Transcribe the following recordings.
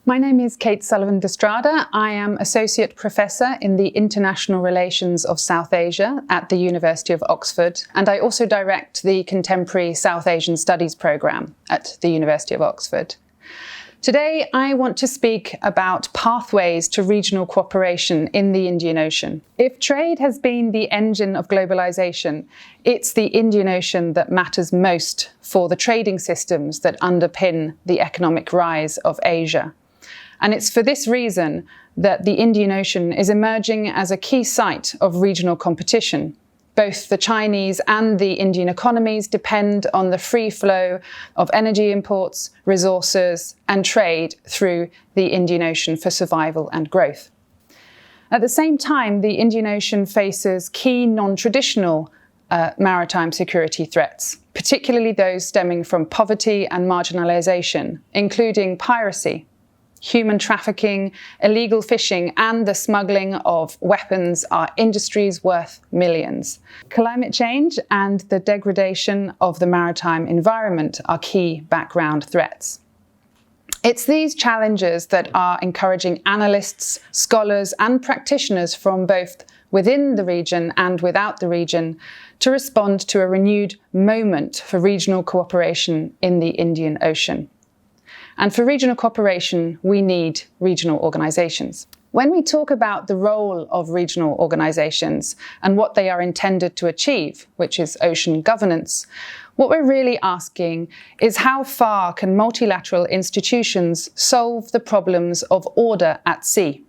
My name is Kate Sullivan de Strada. I am Associate Professor in the International Relations of South Asia at the University of Oxford, and I also direct the Contemporary South Asian Studies programme at the University of Oxford. Today, I want to speak about pathways to regional cooperation in the Indian Ocean. If trade has been the engine of globalisation, it's the Indian Ocean that matters most for the trading systems that underpin the economic rise of Asia. And it's for this reason that the Indian Ocean is emerging as a key site of regional competition. Both the Chinese and the Indian economies depend on the free flow of energy imports, resources, and trade through the Indian Ocean for survival and growth. At the same time, the Indian Ocean faces key non-traditional maritime security threats, particularly those stemming from poverty and marginalisation, including piracy, human trafficking, illegal fishing, and the smuggling of weapons are industries worth millions. Climate change and the degradation of the maritime environment are key background threats. It's these challenges that are encouraging analysts, scholars, and practitioners from both within the region and without the region to respond to a renewed moment for regional cooperation in the Indian Ocean. And for regional cooperation, we need regional organisations. When we talk about the role of regional organisations and what they are intended to achieve, which is ocean governance, what we're really asking is how far can multilateral institutions solve the problems of order at sea?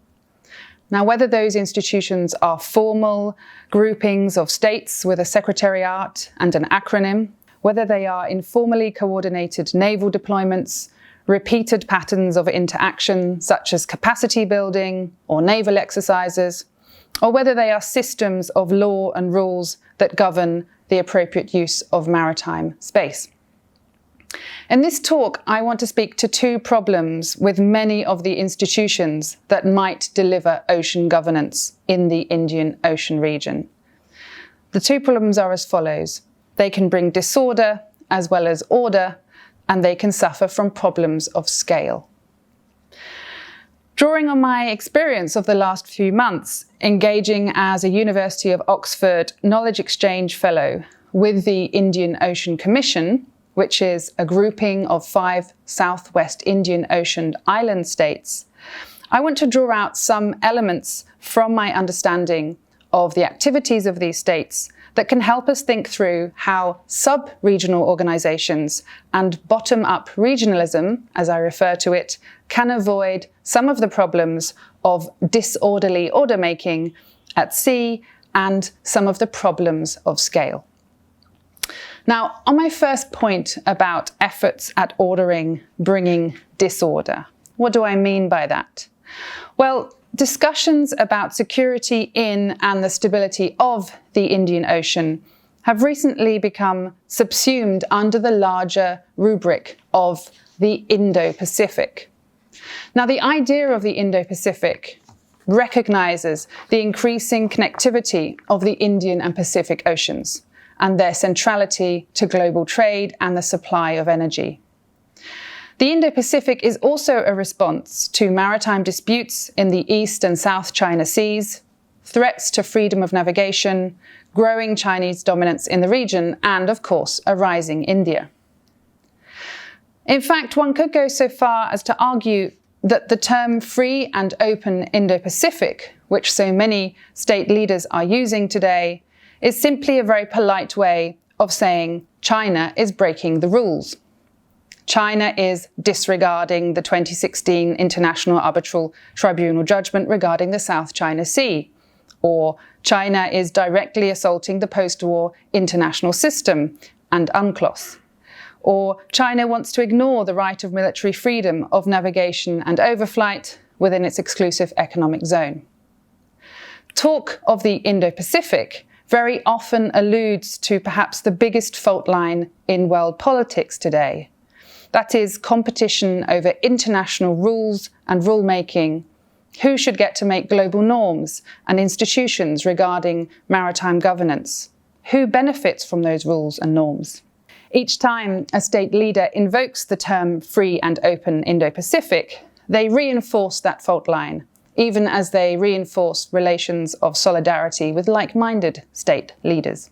Now, whether those institutions are formal groupings of states with a secretariat and an acronym, whether they are informally coordinated naval deployments, repeated patterns of interaction such as capacity building or naval exercises, or whether they are systems of law and rules that govern the appropriate use of maritime space. In this talk, I want to speak to two problems with many of the institutions that might deliver ocean governance in the Indian Ocean region. The two problems are as follows. They can bring disorder as well as order, and they can suffer from problems of scale. Drawing on my experience of the last few months, engaging as a University of Oxford Knowledge Exchange Fellow with the Indian Ocean Commission, which is a grouping of 5 Southwest Indian Ocean island states, I want to draw out some elements from my understanding of the activities of these states that can help us think through how sub-regional organisations and bottom-up regionalism, as I refer to it, can avoid some of the problems of disorderly order-making at sea and some of the problems of scale. Now, on my first point about efforts at ordering bringing disorder, what do I mean by that? Well, discussions about security in and the stability of the Indian Ocean have recently become subsumed under the larger rubric of the Indo-Pacific. Now, the idea of the Indo-Pacific recognises the increasing connectivity of the Indian and Pacific Oceans and their centrality to global trade and the supply of energy. The Indo-Pacific is also a response to maritime disputes in the East and South China Seas, threats to freedom of navigation, growing Chinese dominance in the region, and, of course, a rising India. In fact, one could go so far as to argue that the term free and open Indo-Pacific, which so many state leaders are using today, is simply a very polite way of saying China is breaking the rules. China is disregarding the 2016 International Arbitral Tribunal judgment regarding the South China Sea, or China is directly assaulting the post-war international system and UNCLOS, or China wants to ignore the right of military freedom of navigation and overflight within its exclusive economic zone. Talk of the Indo-Pacific very often alludes to perhaps the biggest fault line in world politics today. That is competition over international rules and rulemaking. Who should get to make global norms and institutions regarding maritime governance? Who benefits from those rules and norms? Each time a state leader invokes the term free and open Indo-Pacific, they reinforce that fault line, even as they reinforce relations of solidarity with like-minded state leaders.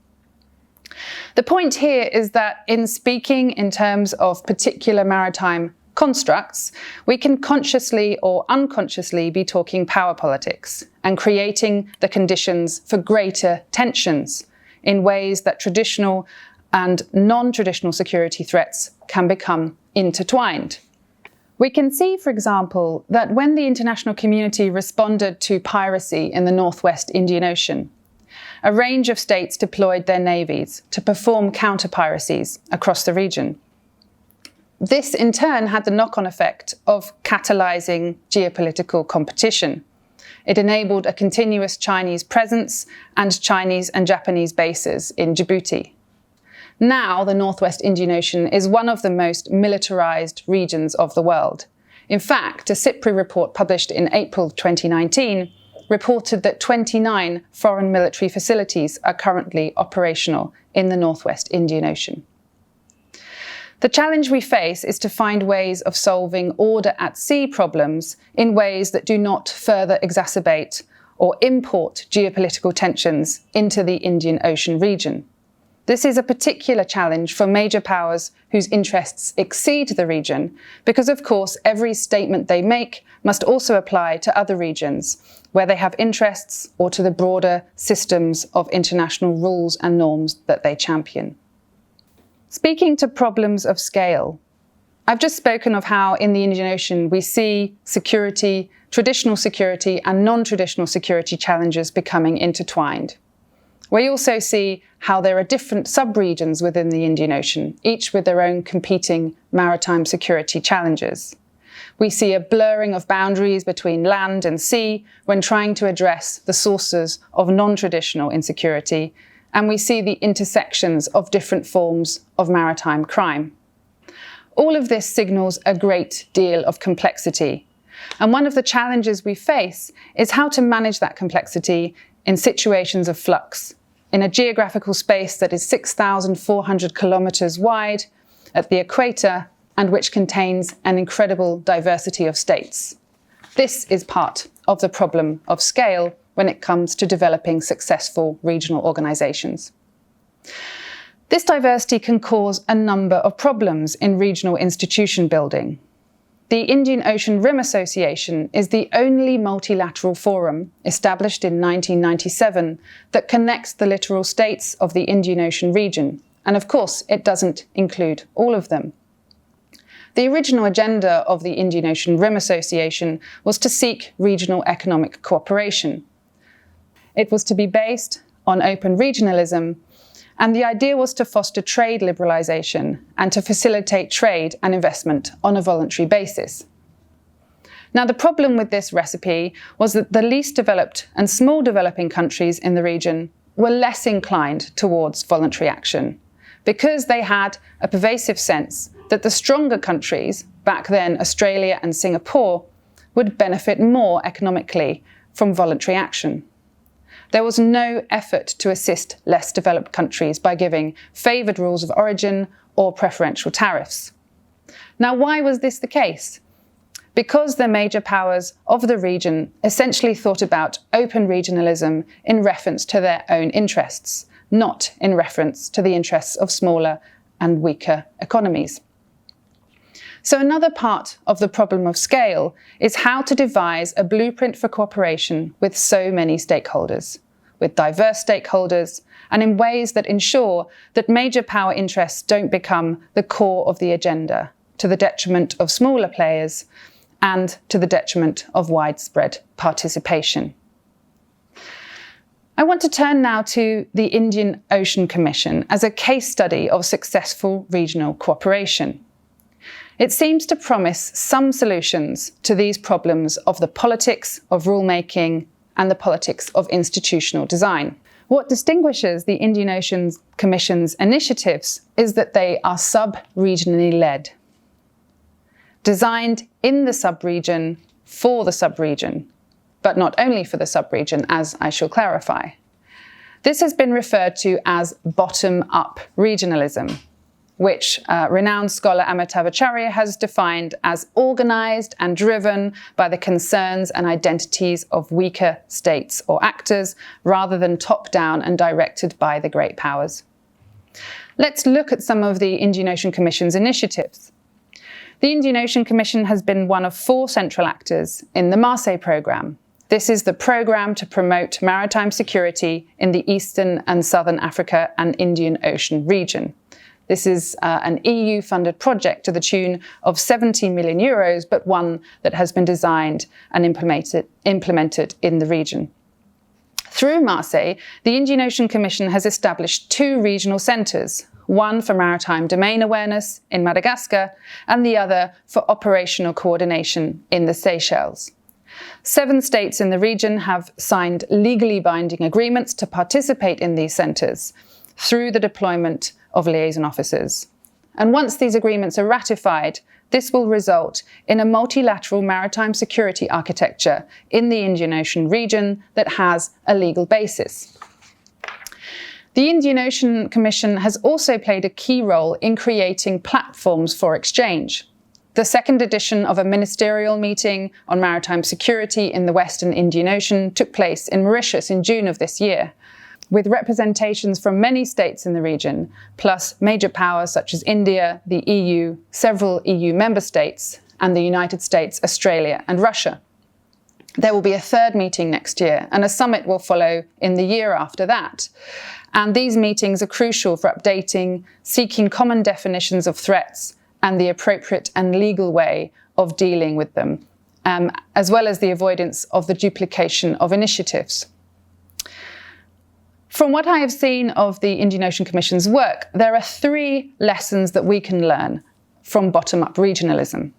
The point here is that in speaking in terms of particular maritime constructs, we can consciously or unconsciously be talking power politics and creating the conditions for greater tensions in ways that traditional and non-traditional security threats can become intertwined. We can see, for example, that when the international community responded to piracy in the Northwest Indian Ocean, a range of states deployed their navies to perform counter-piracies across the region. This in turn had the knock-on effect of catalysing geopolitical competition. It enabled a continuous Chinese presence and Chinese and Japanese bases in Djibouti. Now, the Northwest Indian Ocean is one of the most militarised regions of the world. In fact, a SIPRI report published in April 2019 reported that 29 foreign military facilities are currently operational in the Northwest Indian Ocean. The challenge we face is to find ways of solving order at sea problems in ways that do not further exacerbate or import geopolitical tensions into the Indian Ocean region. This is a particular challenge for major powers whose interests exceed the region, because of course every statement they make must also apply to other regions where they have interests or to the broader systems of international rules and norms that they champion. Speaking to problems of scale, I've just spoken of how in the Indian Ocean we see security, traditional security and non-traditional security challenges becoming intertwined. We also see how there are different sub-regions within the Indian Ocean, each with their own competing maritime security challenges. We see a blurring of boundaries between land and sea when trying to address the sources of non-traditional insecurity, and we see the intersections of different forms of maritime crime. All of this signals a great deal of complexity, and one of the challenges we face is how to manage that complexity in situations of flux, in a geographical space that is 6,400 kilometres wide at the equator and which contains an incredible diversity of states. This is part of the problem of scale when it comes to developing successful regional organisations. This diversity can cause a number of problems in regional institution building. The Indian Ocean Rim Association is the only multilateral forum established in 1997 that connects the littoral states of the Indian Ocean region, and of course it doesn't include all of them. The original agenda of the Indian Ocean Rim Association was to seek regional economic cooperation. It was to be based on open regionalism, and the idea was to foster trade liberalisation and to facilitate trade and investment on a voluntary basis. Now, the problem with this recipe was that the least developed and small developing countries in the region were less inclined towards voluntary action, because they had a pervasive sense that the stronger countries, back then Australia and Singapore, would benefit more economically from voluntary action. There was no effort to assist less developed countries by giving favoured rules of origin or preferential tariffs. Now, why was this the case? Because the major powers of the region essentially thought about open regionalism in reference to their own interests, not in reference to the interests of smaller and weaker economies. So another part of the problem of scale is how to devise a blueprint for cooperation with so many stakeholders, with diverse stakeholders, and in ways that ensure that major power interests don't become the core of the agenda, to the detriment of smaller players and to the detriment of widespread participation. I want to turn now to the Indian Ocean Commission as a case study of successful regional cooperation. It seems to promise some solutions to these problems of the politics of rulemaking and the politics of institutional design. What distinguishes the Indian Ocean Commission's initiatives is that they are sub-regionally led, designed in the sub-region for the sub-region, but not only for the sub-region, as I shall clarify. This has been referred to as bottom-up regionalism, which renowned scholar Amitabh Acharya has defined as organised and driven by the concerns and identities of weaker states or actors, rather than top-down and directed by the great powers. Let's look at some of the Indian Ocean Commission's initiatives. The Indian Ocean Commission has been one of 4 central actors in the Marseille programme. This is the programme to promote maritime security in the Eastern and Southern Africa and Indian Ocean region. This is an EU-funded project to the tune of 70 million euros, but one that has been designed and implemented in the region. Through Marseille, the Indian Ocean Commission has established 2 regional centres, one for maritime domain awareness in Madagascar and the other for operational coordination in the Seychelles. 7 states in the region have signed legally binding agreements to participate in these centres through the deployment of liaison officers. And once these agreements are ratified, this will result in a multilateral maritime security architecture in the Indian Ocean region that has a legal basis. The Indian Ocean Commission has also played a key role in creating platforms for exchange. The second edition of a ministerial meeting on maritime security in the Western Indian Ocean took place in Mauritius in June of this year, with representations from many states in the region, plus major powers such as India, the EU, several EU member states, and the United States, Australia, and Russia. There will be a third meeting next year, and a summit will follow in the year after that. And these meetings are crucial for updating, seeking common definitions of threats, and the appropriate and legal way of dealing with them, as well as the avoidance of the duplication of initiatives. From what I have seen of the Indian Ocean Commission's work, there are 3 lessons that we can learn from bottom-up regionalism.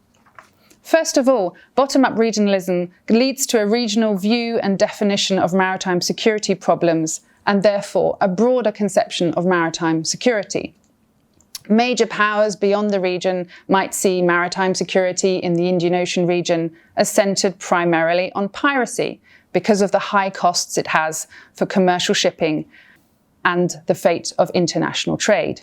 First of all, bottom-up regionalism leads to a regional view and definition of maritime security problems, and therefore a broader conception of maritime security. Major powers beyond the region might see maritime security in the Indian Ocean region as centred primarily on piracy because of the high costs it has for commercial shipping and the fate of international trade.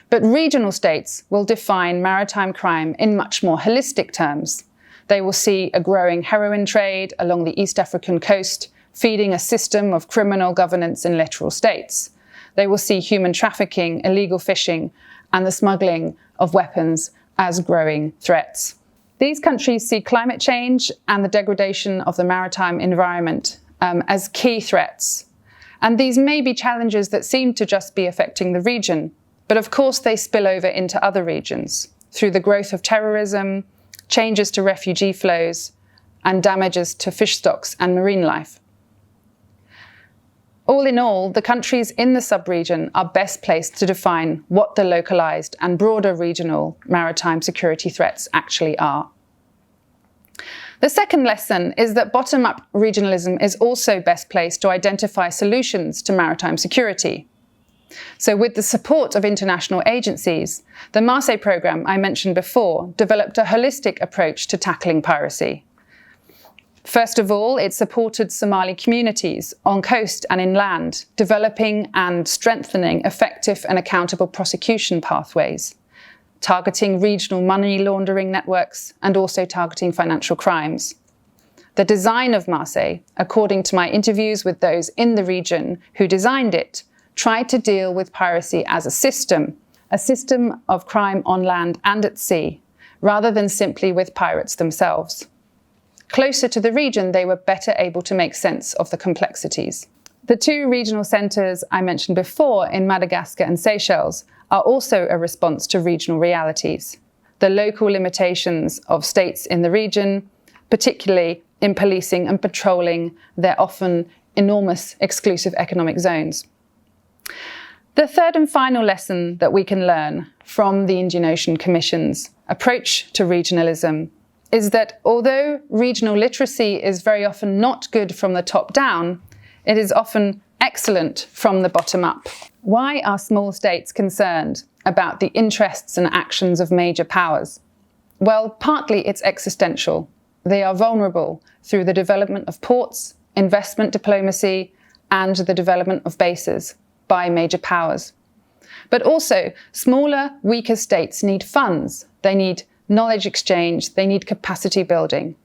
But regional states will define maritime crime in much more holistic terms. They will see a growing heroin trade along the East African coast, feeding a system of criminal governance in littoral states. They will see human trafficking, illegal fishing, and the smuggling of weapons as growing threats. These countries see climate change and the degradation of the maritime environment as key threats. And these may be challenges that seem to just be affecting the region, but of course they spill over into other regions through the growth of terrorism, changes to refugee flows, and damages to fish stocks and marine life. All in all, the countries in the sub-region are best placed to define what the localised and broader regional maritime security threats actually are. The second lesson is that bottom-up regionalism is also best placed to identify solutions to maritime security. So with the support of international agencies, the Marseille programme I mentioned before developed a holistic approach to tackling piracy. First of all, it supported Somali communities on coast and inland, developing and strengthening effective and accountable prosecution pathways, targeting regional money laundering networks and also targeting financial crimes. The design of Marseille, according to my interviews with those in the region who designed it, tried to deal with piracy as a system of crime on land and at sea, rather than simply with pirates themselves. Closer to the region, they were better able to make sense of the complexities. The 2 regional centres I mentioned before in Madagascar and Seychelles are also a response to regional realities, the local limitations of states in the region, particularly in policing and patrolling their often enormous exclusive economic zones. The third and final lesson that we can learn from the Indian Ocean Commission's approach to regionalism is that although regional literacy is very often not good from the top down, it is often excellent from the bottom up. Why are small states concerned about the interests and actions of major powers? Well, partly it's existential. They are vulnerable through the development of ports, investment diplomacy, and the development of bases by major powers. But also, smaller, weaker states need funds, they need knowledge exchange, they need capacity building.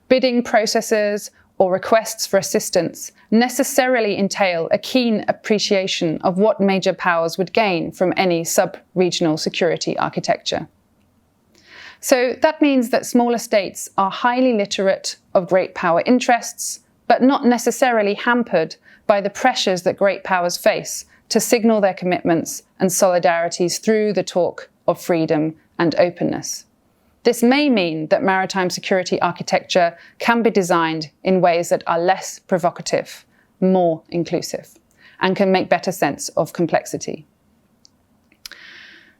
Bidding processes or requests for assistance necessarily entail a keen appreciation of what major powers would gain from any sub-regional security architecture. So that means that smaller states are highly literate of great power interests, but not necessarily hampered by the pressures that great powers face to signal their commitments and solidarities through the talk of freedom and openness. This may mean that maritime security architecture can be designed in ways that are less provocative, more inclusive, and can make better sense of complexity.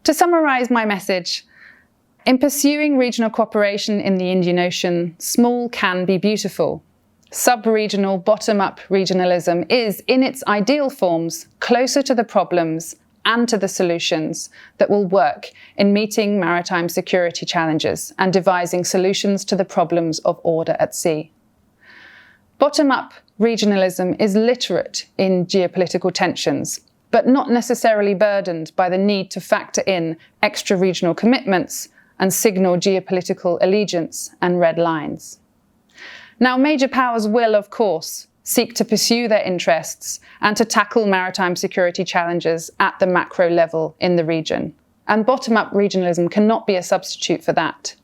To summarise my message, in pursuing regional cooperation in the Indian Ocean, small can be beautiful. Sub-regional, bottom-up regionalism is, in its ideal forms, closer to the problems and to the solutions that will work in meeting maritime security challenges and devising solutions to the problems of order at sea. Bottom-up regionalism is literate in geopolitical tensions, but not necessarily burdened by the need to factor in extra-regional commitments and signal geopolitical allegiance and red lines. Now, major powers will, of course, seek to pursue their interests and to tackle maritime security challenges at the macro level in the region. And bottom-up regionalism cannot be a substitute for that.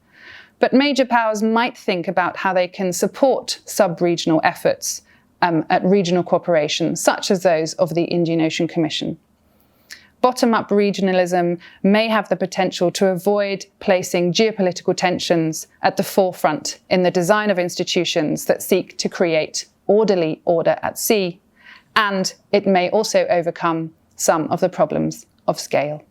But major powers might think about how they can support sub-regional efforts at regional cooperation, such as those of the Indian Ocean Commission. Bottom-up regionalism may have the potential to avoid placing geopolitical tensions at the forefront in the design of institutions that seek to create orderly order at sea, and it may also overcome some of the problems of scale.